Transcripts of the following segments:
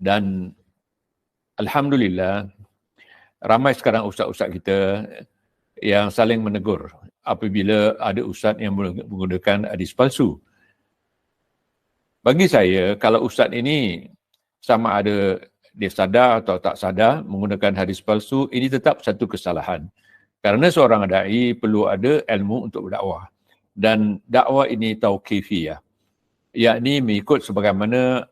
Dan alhamdulillah ramai sekarang ustaz-ustaz kita yang saling menegur apabila ada ustaz yang menggunakan hadis palsu. Bagi saya, kalau ustaz ini sama ada dia sadar atau tak sadar menggunakan hadis palsu, ini tetap satu kesalahan. Kerana seorang da'i perlu ada ilmu untuk berdakwah. Dan dakwah ini tauqifiyah, yakni mengikut sebagaimana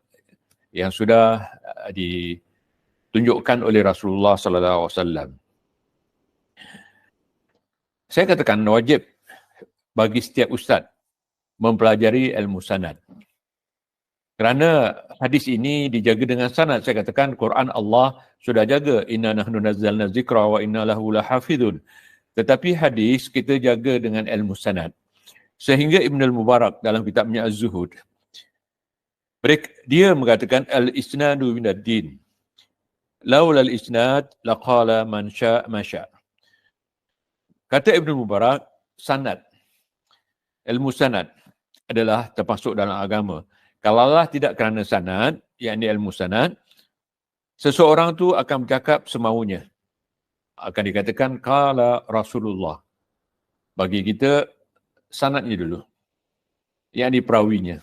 yang sudah ditunjukkan oleh Rasulullah sallallahu alaihi wasallam. Saya katakan wajib bagi setiap ustaz mempelajari ilmu sanad. Kerana hadis ini dijaga dengan sanad. Saya katakan Quran Allah sudah jaga, inna nahnu nazzalna zikra wa inna lahu lahafidun. Tetapi hadis kita jaga dengan ilmu sanad. Sehingga Ibn al-Mubarak dalam kitabnya Az-Zuhud, dia mengatakan al-isnadu minad din. Laula al-isnad laqala man sya' ma sya'. Kata Ibn al-Mubarak, sanad, ilmu sanad adalah termasuk dalam agama. Kalaulah tidak kerana sanad, yakni ilmu sanad, seseorang tu akan bercakap semaunya. Akan dikatakan qala Rasulullah. Bagi kita sanadnya dulu, yakni perawinya.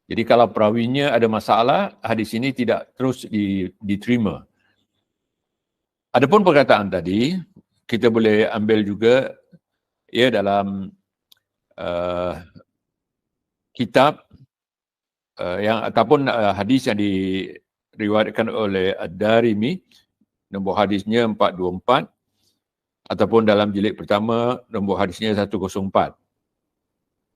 Jadi kalau perawinya ada masalah, hadis ini tidak terus diterima. Adapun perkataan tadi, kita boleh ambil juga ya dalam kitab yang ataupun hadis yang diriwayatkan oleh Ad-Darimi, nombor hadisnya 424, ataupun dalam jilid pertama nombor hadisnya 104.